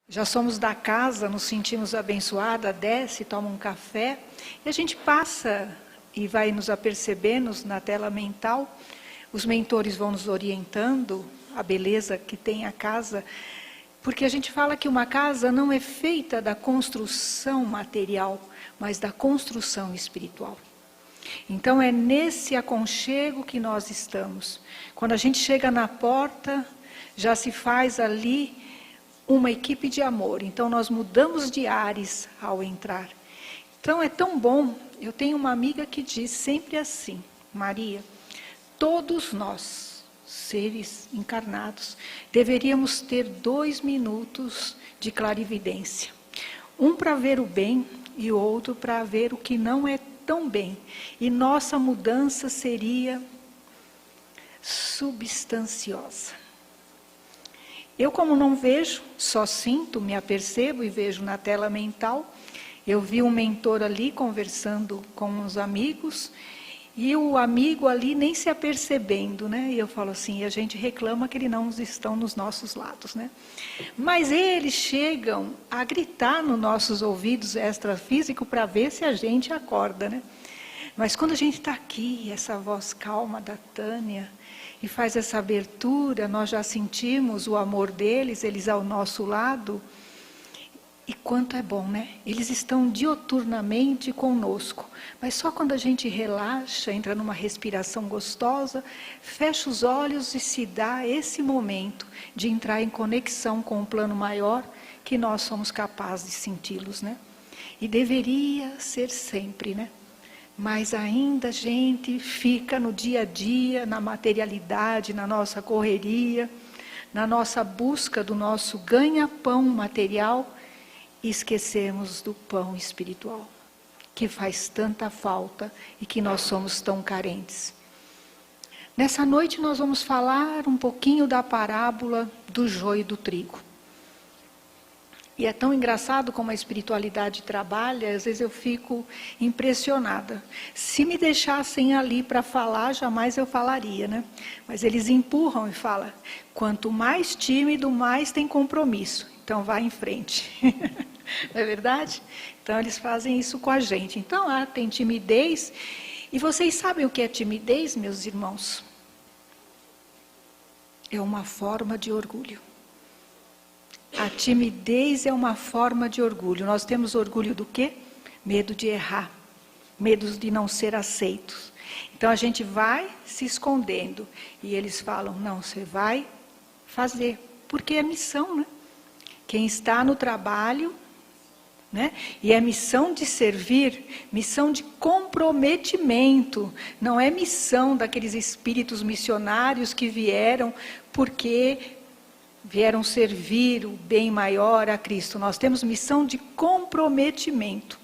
Já somos da casa, nos sentimos abençoada, desce, toma um café, e a gente passa e vai nos apercebendo na tela mental. Os mentores vão nos orientando a beleza que tem a casa, porque a gente fala que uma casa não é feita da construção material, mas da construção espiritual. Então é nesse aconchego que nós estamos. Quando a gente chega na porta, já se faz ali uma equipe de amor. Então nós mudamos de ares ao entrar. Então é tão bom. Eu tenho uma amiga que diz sempre assim: Maria, todos nós, seres encarnados, deveríamos ter 2 minutos de clarividência. Um para ver o bem e o outro para ver o que não é tão bem. E nossa mudança seria substanciosa. Eu, como não vejo, só sinto, me apercebo e vejo na tela mental. Eu vi um mentor ali conversando com uns amigos, e o amigo ali nem se apercebendo, né? E eu falo assim, e a gente reclama que eles não estão nos nossos lados, né? Mas eles chegam a gritar nos nossos ouvidos extrafísicos para ver se a gente acorda, né? Mas quando a gente está aqui, essa voz calma da Tânia, e faz essa abertura, nós já sentimos o amor deles, eles ao nosso lado. E quanto é bom, né? Eles estão dioturnamente conosco. Mas só quando a gente relaxa, entra numa respiração gostosa, fecha os olhos e se dá esse momento de entrar em conexão com um plano maior, que nós somos capazes de senti-los, né? E deveria ser sempre, né? Mas ainda a gente fica no dia a dia, na materialidade, na nossa correria, na nossa busca do nosso ganha-pão material, e esquecemos do pão espiritual, que faz tanta falta e que nós somos tão carentes. Nessa noite nós vamos falar um pouquinho da parábola do joio e do trigo. E é tão engraçado como a espiritualidade trabalha, às vezes eu fico impressionada. Se me deixassem ali para falar, jamais eu falaria, né? Mas eles empurram e falam, quanto mais tímido, mais tem compromisso. Então vai em frente. Não é verdade? Então eles fazem isso com a gente. Então tem timidez. E vocês sabem o que é timidez, meus irmãos? É uma forma de orgulho. A timidez é uma forma de orgulho. Nós temos orgulho do quê? Medo de errar, medo de não ser aceitos. Então a gente vai se escondendo e eles falam, não, você vai fazer, porque é missão, né? Quem está no trabalho, né? E é missão de servir, missão de comprometimento. Não é missão daqueles espíritos missionários que vieram porque vieram servir o bem maior a Cristo. Nós temos missão de comprometimento.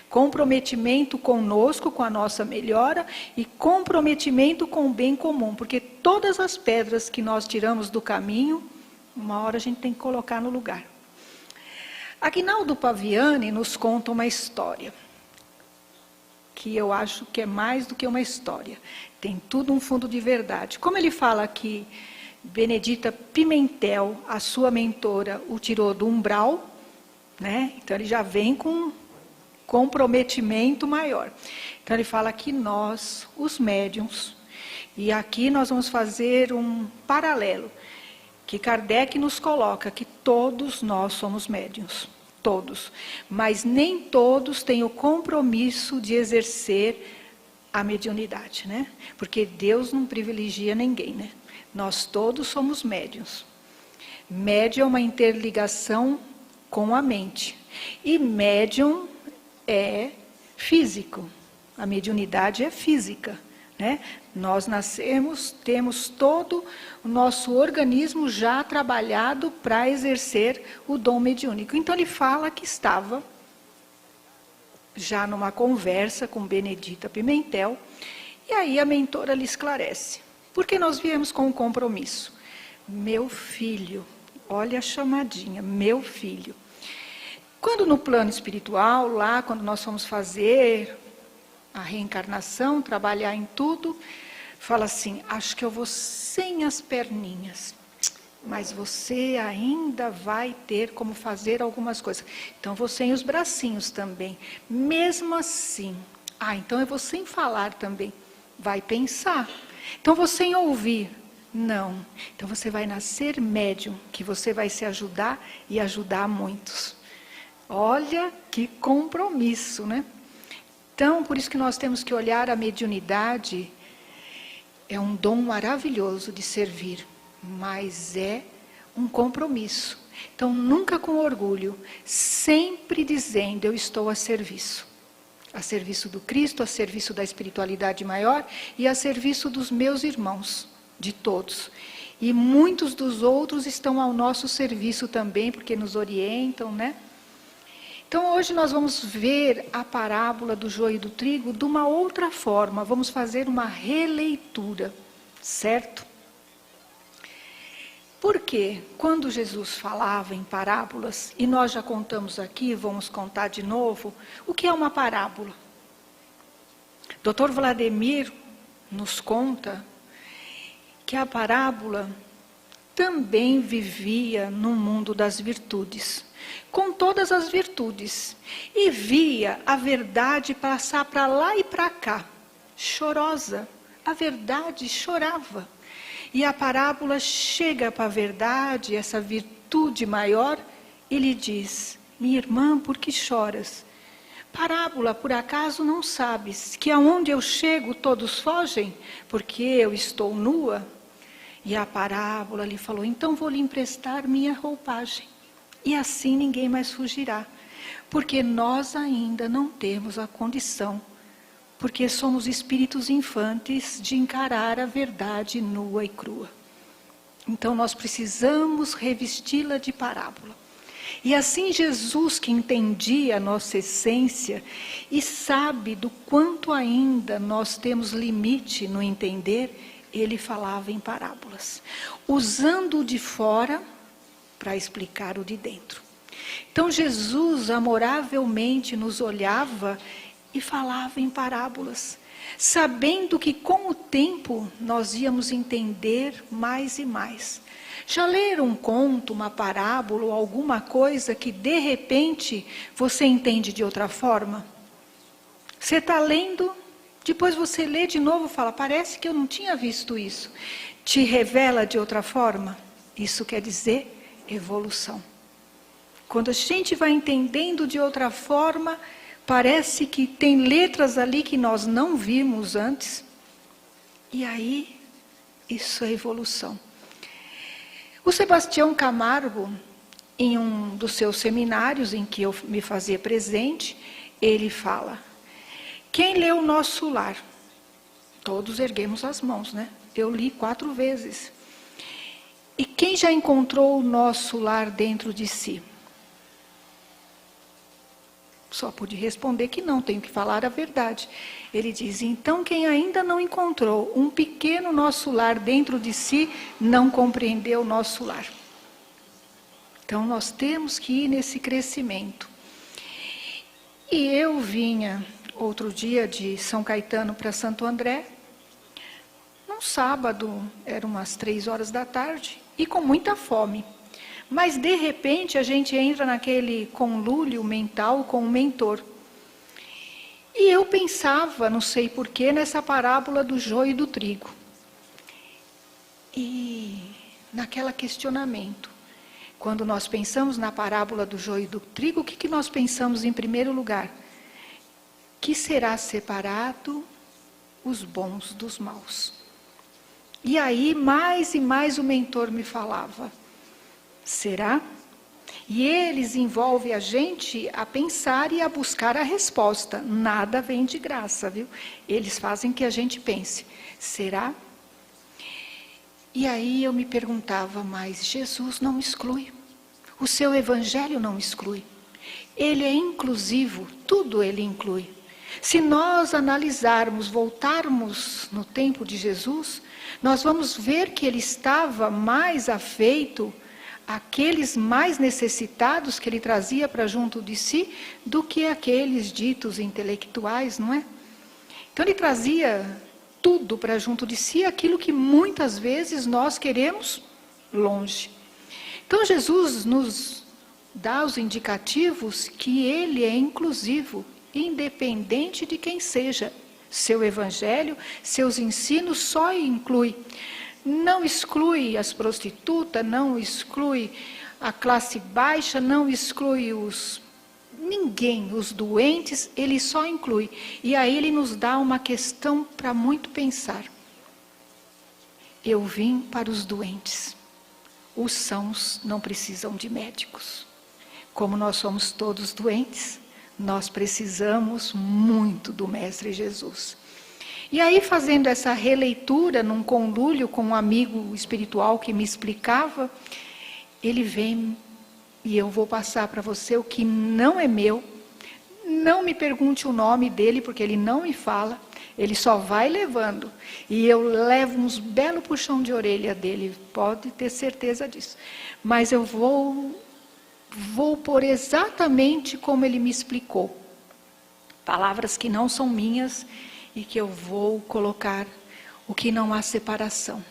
Comprometimento conosco, com a nossa melhora, e comprometimento com o bem comum. Porque todas as pedras que nós tiramos do caminho, uma hora a gente tem que colocar no lugar. Aguinaldo Paviani nos conta uma história, que eu acho que é mais do que uma história. Tem tudo um fundo de verdade. Como ele fala aqui, Benedita Pimentel, a sua mentora, o tirou do umbral, né? Então ele já vem com comprometimento maior. Então ele fala que nós, os médiuns, e aqui nós vamos fazer um paralelo, que Kardec nos coloca que todos nós somos médiuns, todos, mas nem todos têm o compromisso de exercer a mediunidade, né? Porque Deus não privilegia ninguém, né? Nós todos somos médiuns. Médium é uma interligação com a mente. E médium é físico. A mediunidade é física, né? Nós nascemos, temos todo o nosso organismo já trabalhado para exercer o dom mediúnico. Então ele fala que estava já numa conversa com Benedita Pimentel, e aí a mentora lhe esclarece. Porque nós viemos com um compromisso. Meu filho, olha a chamadinha, meu filho. Quando no plano espiritual, lá quando nós fomos fazer a reencarnação, trabalhar em tudo, fala assim, acho que eu vou sem as perninhas. mas você ainda vai ter como fazer algumas coisas. Então, vou sem os bracinhos também. Mesmo assim, então eu vou sem falar também. Vai pensar. Então, vou sem ouvir. Não. Então, você vai nascer médium, que você vai se ajudar e ajudar muitos. Olha que compromisso, né? Então, por isso que nós temos que olhar a mediunidade. É um dom maravilhoso de servir, mas é um compromisso. Então, nunca com orgulho, sempre dizendo, eu estou a serviço do Cristo, a serviço da espiritualidade maior e a serviço dos meus irmãos, de todos. E muitos dos outros estão ao nosso serviço também, porque nos orientam, né? Então, hoje nós vamos ver a parábola do joio e do trigo de uma outra forma. Vamos fazer uma releitura, certo? Porque quando Jesus falava em parábolas, e nós já contamos aqui, vamos contar de novo, o que é uma parábola? Dr. Vladimir nos conta que a parábola também vivia no mundo das virtudes, com todas as virtudes, e via a verdade passar para lá e para cá, chorosa. A verdade chorava. E a parábola chega para a verdade, essa virtude maior, e lhe diz, minha irmã, por que choras? Parábola, por acaso não sabes que aonde eu chego todos fogem, porque eu estou nua? E a parábola lhe falou, então vou lhe emprestar minha roupagem. E assim ninguém mais fugirá, porque nós ainda não temos a condição, porque somos espíritos infantes de encarar a verdade nua e crua. Então nós precisamos revesti-la de parábola. E assim Jesus, que entendia a nossa essência e sabe do quanto ainda nós temos limite no entender, ele falava em parábolas, usando o de fora para explicar o de dentro. Então Jesus amoravelmente nos olhava e falava em parábolas, sabendo que com o tempo nós íamos entender mais e mais. Já leram um conto, uma parábola ou alguma coisa que de repente você entende de outra forma? Você está lendo, depois você lê de novo e fala, parece que eu não tinha visto isso. Te revela de outra forma? Isso quer dizer evolução. Quando a gente vai entendendo de outra forma, parece que tem letras ali que nós não vimos antes. E aí, isso é evolução. O Sebastião Camargo, em um dos seus seminários em que eu me fazia presente, ele fala, quem leu o Nosso Lar? Todos erguemos as mãos, né? Eu li 4 vezes. E quem já encontrou o Nosso Lar dentro de si? Só pude responder que não, tenho que falar a verdade. Ele diz, então quem ainda não encontrou um pequeno nosso lar dentro de si, não compreendeu o nosso lar. Então nós temos que ir nesse crescimento. E eu vinha outro dia de São Caetano para Santo André, num sábado, eram umas 3 horas da tarde, e com muita fome. Mas, de repente, a gente entra naquele conluio mental com o mentor. E eu pensava, não sei porquê, nessa parábola do joio e do trigo. E naquele questionamento. Quando nós pensamos na parábola do joio e do trigo, o que nós pensamos em primeiro lugar? Que será separado os bons dos maus. E aí, mais e mais o mentor me falava, será? E eles envolvem a gente a pensar e a buscar a resposta. Nada vem de graça, viu? Eles fazem que a gente pense, será? E aí eu me perguntava, mas Jesus não exclui. O seu evangelho não exclui. Ele é inclusivo, tudo ele inclui. Se nós analisarmos, voltarmos no tempo de Jesus, nós vamos ver que ele estava mais afeito àqueles mais necessitados que ele trazia para junto de si, do que aqueles ditos intelectuais, não é? Então ele trazia tudo para junto de si, aquilo que muitas vezes nós queremos longe. Então Jesus nos dá os indicativos que ele é inclusivo, independente de quem seja. Seu evangelho, seus ensinos só inclui. Não exclui as prostitutas, não exclui a classe baixa, não exclui ninguém, os doentes, ele só inclui. E aí ele nos dá uma questão para muito pensar. Eu vim para os doentes. Os sãos não precisam de médicos. Como nós somos todos doentes, nós precisamos muito do Mestre Jesus. E aí, fazendo essa releitura num conluio com um amigo espiritual que me explicava, ele vem e eu vou passar para você o que não é meu. Não me pergunte o nome dele, porque ele não me fala. Ele só vai levando. E eu levo uns belos puxão de orelha dele, pode ter certeza disso. Mas eu vou pôr exatamente como ele me explicou. Palavras que não são minhas e que eu vou colocar o que não há separação.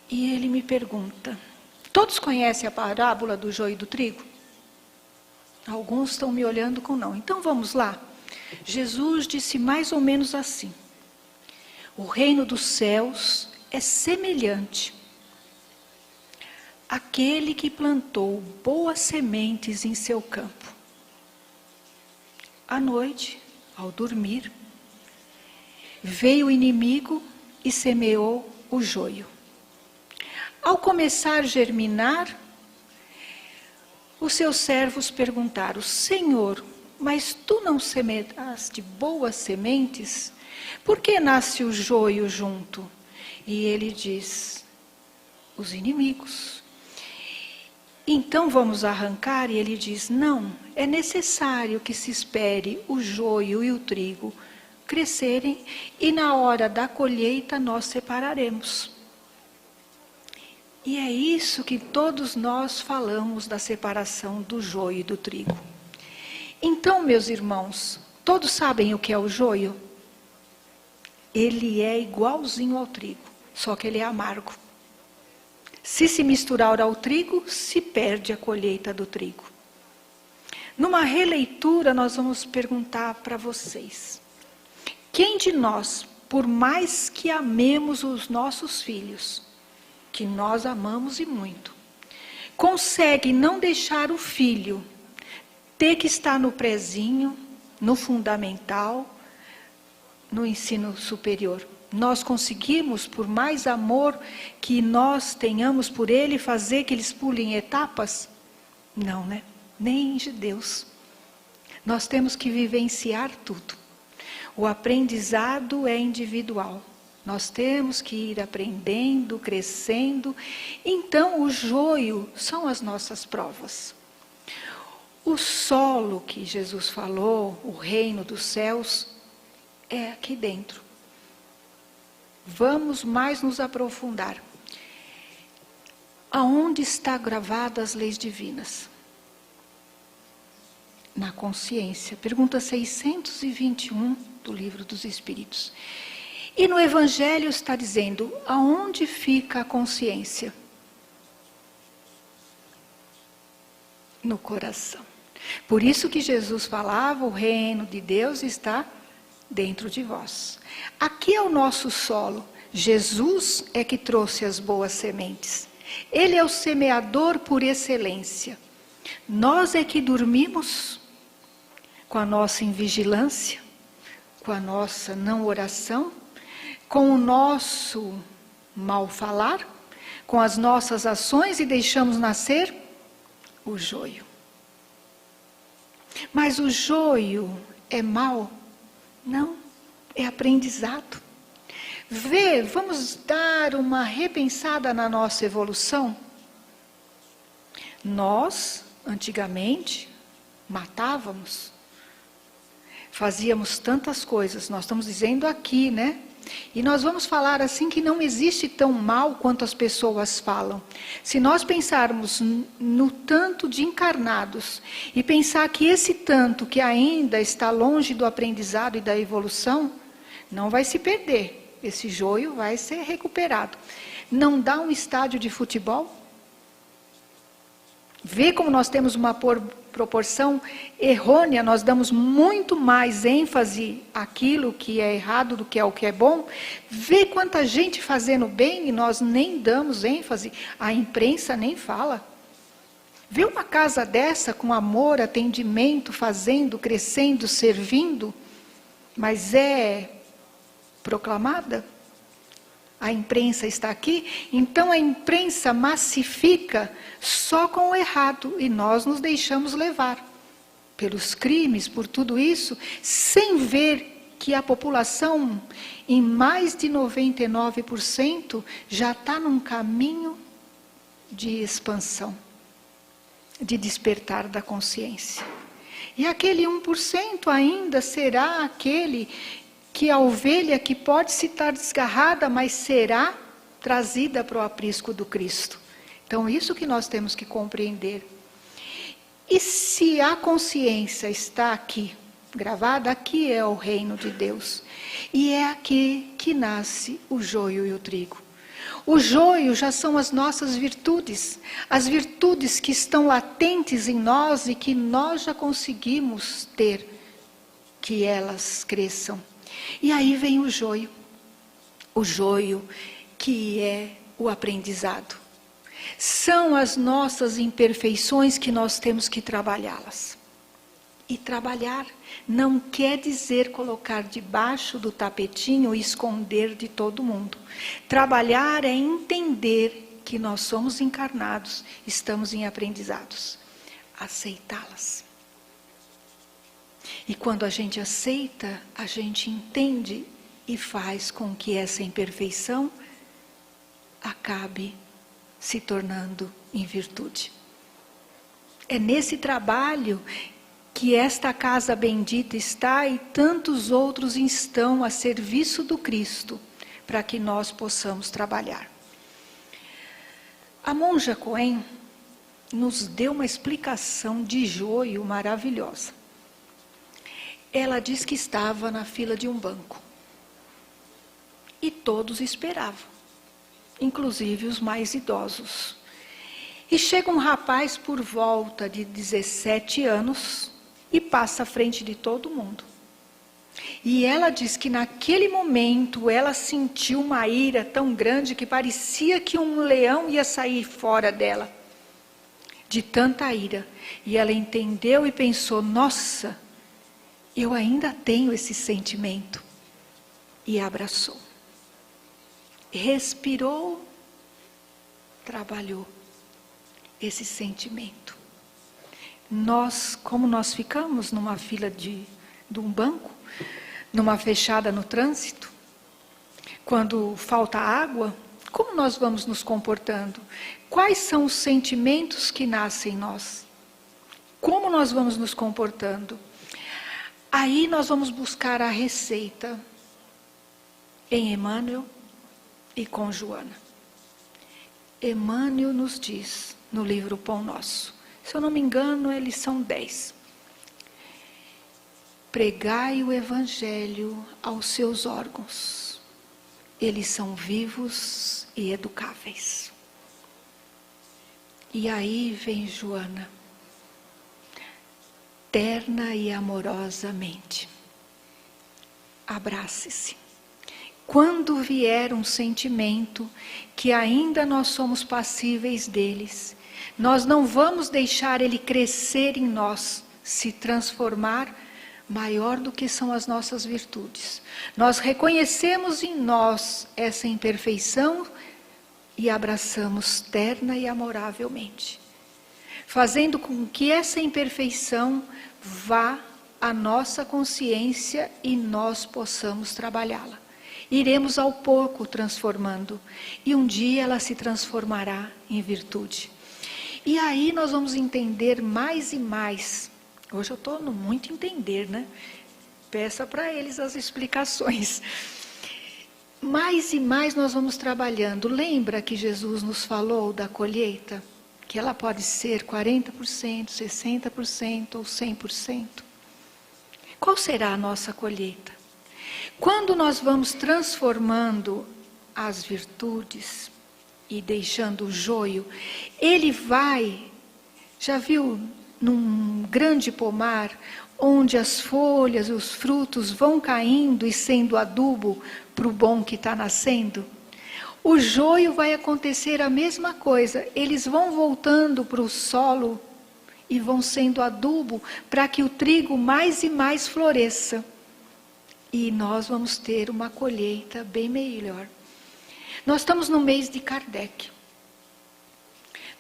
E ele me pergunta, todos conhecem a parábola do joio e do trigo? Alguns estão me olhando com não. Então vamos lá. Jesus disse mais ou menos assim: o reino dos céus é semelhante àquele que plantou boas sementes em seu campo. À noite, ao dormir, veio o inimigo e semeou o joio. Ao começar a germinar, os seus servos perguntaram: Senhor, mas tu não semeaste boas sementes? Por que nasce o joio junto? E ele diz: os inimigos. Então vamos arrancar? E ele diz: não, é necessário que se espere o joio e o trigo crescerem, e na hora da colheita nós separaremos. E é isso que todos nós falamos da separação do joio e do trigo. Então, meus irmãos, todos sabem o que é o joio? Ele é igualzinho ao trigo, só que ele é amargo. Se misturar ao trigo, se perde a colheita do trigo. Numa releitura, nós vamos perguntar para vocês: quem de nós, por mais que amemos os nossos filhos, que nós amamos e muito, consegue não deixar o filho ter que estar no prezinho, no fundamental, no ensino superior? Nós conseguimos, por mais amor que nós tenhamos por ele, fazer que eles pulem etapas? Não, né? Nem de Deus. Nós temos que vivenciar tudo. O aprendizado é individual. Nós temos que ir aprendendo, crescendo. Então, o joio são as nossas provas. O solo que Jesus falou, o reino dos céus, é aqui dentro. Vamos mais nos aprofundar. Aonde está gravadas as leis divinas? Na consciência. Pergunta 621 do Livro dos Espíritos. E no Evangelho está dizendo: aonde fica a consciência? No coração. Por isso que Jesus falava: o reino de Deus está dentro de vós. Aqui é o nosso solo. Jesus é que trouxe as boas sementes. Ele é o semeador por excelência. Nós é que dormimos com a nossa invigilância, com a nossa não oração, com o nosso mal falar, com as nossas ações, e deixamos nascer o joio. Mas o joio é mau? Não, é aprendizado. Vamos dar uma repensada na nossa evolução. Nós, antigamente, matávamos, fazíamos tantas coisas. Nós estamos dizendo aqui, né? E nós vamos falar assim que não existe tão mal quanto as pessoas falam. Se nós pensarmos no tanto de encarnados e pensar que esse tanto que ainda está longe do aprendizado e da evolução, não vai se perder. Esse joio vai ser recuperado. não dá um estádio de futebol? Vê como nós temos uma proporção errônea, nós damos muito mais ênfase àquilo que é errado do que ao que é bom. Vê quanta gente fazendo bem e nós nem damos ênfase, a imprensa nem fala. Vê uma casa dessa com amor, atendimento, fazendo, crescendo, servindo, mas é proclamada? A imprensa está aqui, então a imprensa massifica só com o errado e nós nos deixamos levar pelos crimes, por tudo isso, sem ver que a população, em mais de 99%, já está num caminho de expansão, de despertar da consciência. E aquele 1% ainda será aquele que a ovelha que pode se estar desgarrada, mas será trazida para o aprisco do Cristo. Então, isso que nós temos que compreender. E se a consciência está aqui, gravada, aqui é o reino de Deus. E é aqui que nasce o joio e o trigo. O joio já são as nossas virtudes, as virtudes que estão latentes em nós e que nós já conseguimos ter, que elas cresçam. E aí vem o joio que é o aprendizado. São as nossas imperfeições que nós temos que trabalhá-las. E trabalhar não quer dizer colocar debaixo do tapetinho e esconder de todo mundo. Trabalhar é entender que nós somos encarnados, estamos em aprendizados. Aceitá-las. E quando a gente aceita, a gente entende e faz com que essa imperfeição acabe se tornando em virtude. É nesse trabalho que esta casa bendita está e tantos outros estão a serviço do Cristo, para que nós possamos trabalhar. A monja Cohen nos deu uma explicação de joio maravilhosa. Ela diz que estava na fila de um banco. E todos esperavam, inclusive os mais idosos. E chega um rapaz por volta de 17 anos e passa à frente de todo mundo. E ela diz que naquele momento ela sentiu uma ira tão grande que parecia que um leão ia sair fora dela. De tanta ira. E ela entendeu e pensou, nossa, eu ainda tenho esse sentimento. E abraçou. Respirou, trabalhou esse sentimento. Como nós ficamos numa fila de um banco, numa fechada no trânsito, quando falta água, como nós vamos nos comportando? Quais são os sentimentos que nascem em nós? Como nós vamos nos comportando? Aí nós vamos buscar a receita em Emmanuel e com Joana. Emmanuel nos diz no livro Pão Nosso, se eu não me engano, eles são 10. Pregai o Evangelho aos seus órgãos. Eles são vivos e educáveis. E aí vem Joana, terna e amorosamente. Abrace-se. Quando vier um sentimento que ainda nós somos passíveis deles, nós não vamos deixar ele crescer em nós, se transformar maior do que são as nossas virtudes. Nós reconhecemos em nós essa imperfeição e abraçamos terna e amoravelmente, fazendo com que essa imperfeição vá à nossa consciência e nós possamos trabalhá-la. Iremos ao pouco transformando, e um dia ela se transformará em virtude. E aí nós vamos entender mais e mais. Hoje eu estou no muito entender, né? Peça para eles as explicações. Mais e mais nós vamos trabalhando. Lembra que Jesus nos falou da colheita? Que ela pode ser 40%, 60% ou 100%. Qual será a nossa colheita? Quando nós vamos transformando as virtudes, e deixando o joio, ele vai, já viu, num grande pomar, onde as folhas, os frutos vão caindo e sendo adubo para o bom que está nascendo? O joio vai acontecer a mesma coisa, eles vão voltando para o solo e vão sendo adubo para que o trigo mais e mais floresça. E nós vamos ter uma colheita bem melhor. Nós estamos no mês de Kardec.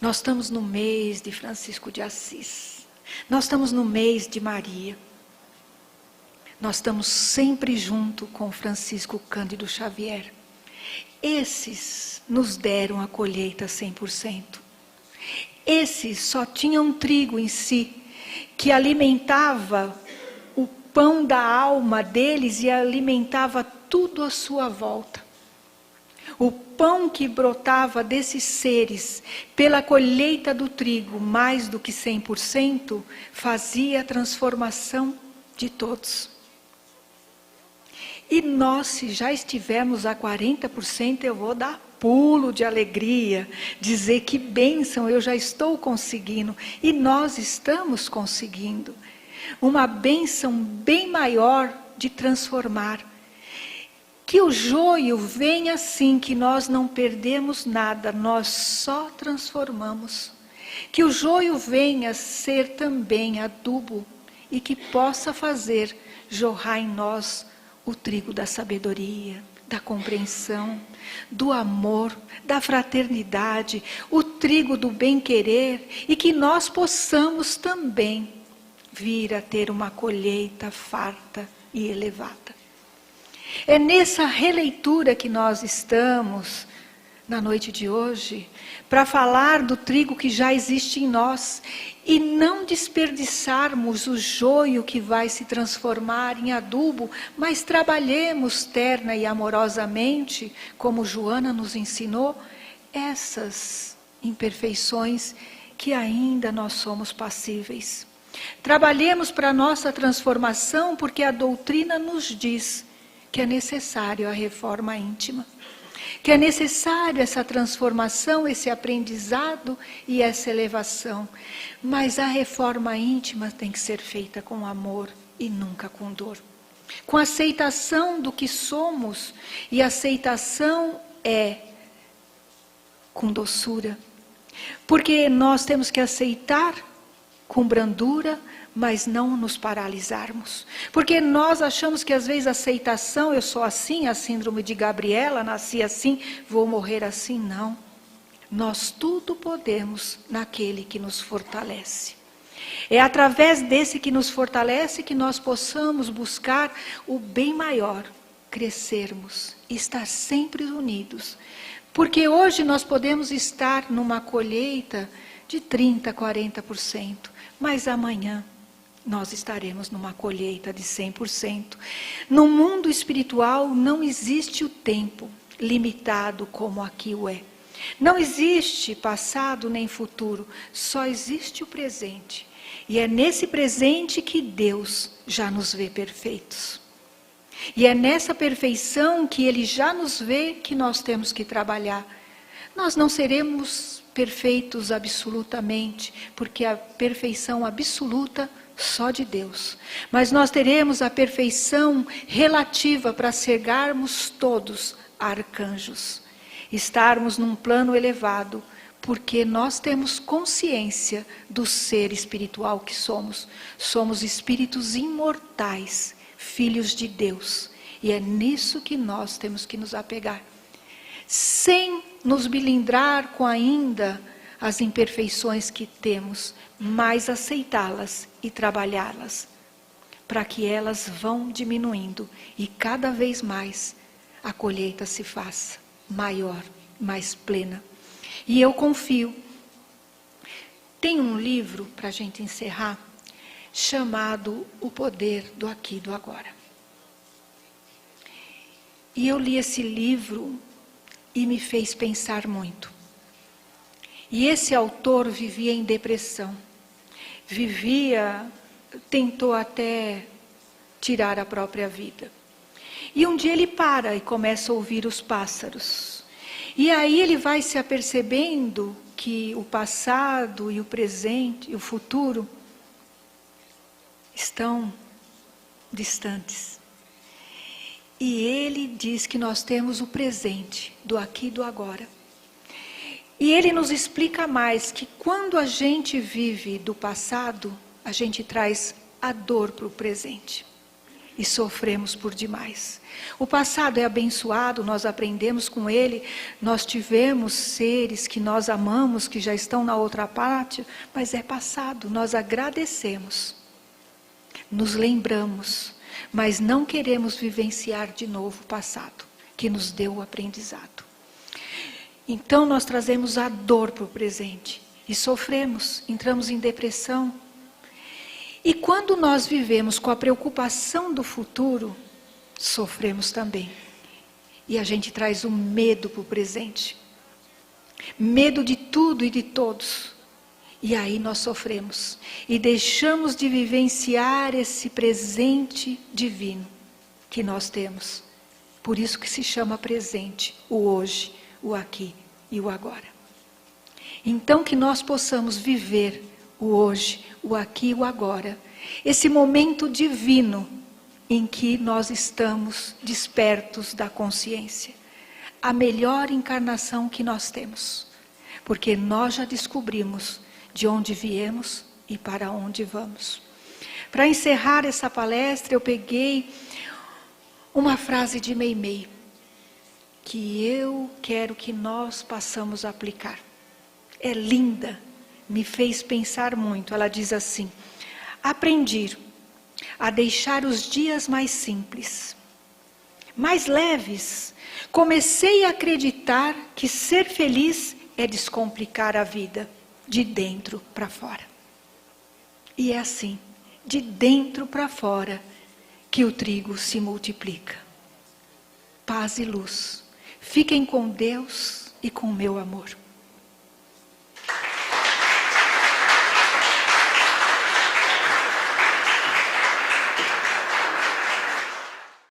Nós estamos no mês de Francisco de Assis. Nós estamos no mês de Maria. Nós estamos sempre junto com Francisco Cândido Xavier. Esses nos deram a colheita 100%. Esses só tinham trigo em si, que alimentava o pão da alma deles e alimentava tudo à sua volta. O pão que brotava desses seres, pela colheita do trigo, mais do que 100%, fazia a transformação de todos. E nós, se já estivermos a 40%, eu vou dar pulo de alegria, dizer que bênção, eu já estou conseguindo. E nós estamos conseguindo. Uma bênção bem maior de transformar. Que o joio venha assim, que nós não perdemos nada, nós só transformamos. Que o joio venha ser também adubo e que possa fazer jorrar em nós o trigo da sabedoria, da compreensão, do amor, da fraternidade, o trigo do bem-querer, e que nós possamos também vir a ter uma colheita farta e elevada. É nessa releitura que nós estamos, na noite de hoje, para falar do trigo que já existe em nós e não desperdiçarmos o joio que vai se transformar em adubo, mas trabalhemos terna e amorosamente, como Joana nos ensinou, essas imperfeições que ainda nós somos passíveis. Trabalhemos para a nossa transformação, porque a doutrina nos diz que é necessário a reforma íntima. Que é necessário essa transformação, esse aprendizado e essa elevação. Mas a reforma íntima tem que ser feita com amor e nunca com dor. Com aceitação do que somos, e aceitação é com doçura. Porque nós temos que aceitar com brandura, mas não nos paralisarmos. Porque nós achamos que às vezes a aceitação, eu sou assim, a síndrome de Gabriela, nasci assim, vou morrer assim, não. Nós tudo podemos naquele que nos fortalece. É através desse que nos fortalece que nós possamos buscar o bem maior, crescermos, estar sempre unidos. Porque hoje nós podemos estar numa colheita de 30%, 40%, mas amanhã nós estaremos numa colheita de 100%. No mundo espiritual não existe o tempo limitado como aqui o é. Não existe passado nem futuro, só existe o presente. E é nesse presente que Deus já nos vê perfeitos. E é nessa perfeição que Ele já nos vê que nós temos que trabalhar. Nós não seremos perfeitos absolutamente, porque a perfeição absoluta só de Deus. Mas nós teremos a perfeição relativa para chegarmos todos a arcanjos. Estarmos num plano elevado, porque nós temos consciência do ser espiritual que somos. Somos espíritos imortais, filhos de Deus. E é nisso que nós temos que nos apegar. Sem nos bilindrar com ainda as imperfeições que temos, mas aceitá-las e trabalhá-las, para que elas vão diminuindo e cada vez mais a colheita se faça maior, mais plena. E eu confio. Tem um livro, para a gente encerrar, chamado O Poder do Aqui e do Agora. E eu li esse livro e me fez pensar muito. E esse autor vivia em depressão. Tentou até tirar a própria vida. E um dia ele para e começa a ouvir os pássaros. E aí ele vai se apercebendo que o passado e o presente e o futuro estão distantes. E ele diz que nós temos o presente, do aqui e do agora. E ele nos explica mais que quando a gente vive do passado, a gente traz a dor para o presente. E sofremos por demais. O passado é abençoado, nós aprendemos com ele, nós tivemos seres que nós amamos, que já estão na outra parte, mas é passado, nós agradecemos, nos lembramos, mas não queremos vivenciar de novo o passado, que nos deu o aprendizado. Então nós trazemos a dor para o presente e sofremos, entramos em depressão. E quando nós vivemos com a preocupação do futuro, sofremos também. E a gente traz o medo para o presente. Medo de tudo e de todos. E aí nós sofremos. E deixamos de vivenciar esse presente divino que nós temos. Por isso que se chama presente, o hoje, o aqui e o agora. Então que nós possamos viver o hoje, o aqui e o agora. Esse momento divino em que nós estamos despertos da consciência. A melhor encarnação que nós temos. Porque nós já descobrimos de onde viemos e para onde vamos. Para encerrar essa palestra, eu peguei uma frase de Meimei, que eu quero que nós possamos aplicar. É linda, me fez pensar muito. Ela diz assim: aprendi a deixar os dias mais simples, mais leves. Comecei a acreditar que ser feliz é descomplicar a vida, de dentro para fora. E é assim, de dentro para fora, que o trigo se multiplica. Paz e luz. Fiquem com Deus e com o meu amor.